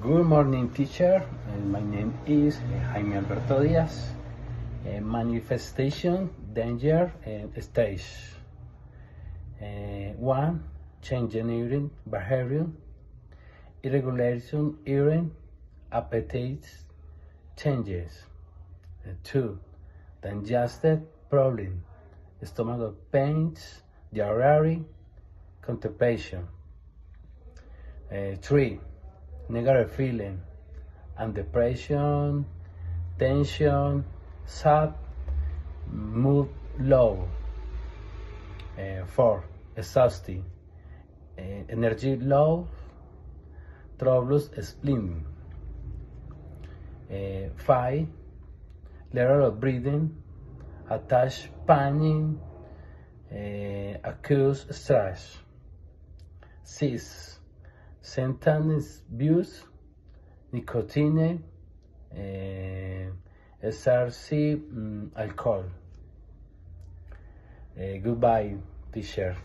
Good morning, teacher. My name is Jaime Alberto Diaz. Manifestation, danger, stage. 1. Change in urine behavior. Irregulation urine appetite changes. 2. Digestive problem. Stomach pains, diarrhea, constipation. 3. Negative feeling and depression, tension, sad, mood low. 4. Exhausting, energy low, troubles spleen. 5. Level of breathing, attached pain, acute stress. 6. Sentence views, nicotine, SRC, alcohol. Goodbye, teacher.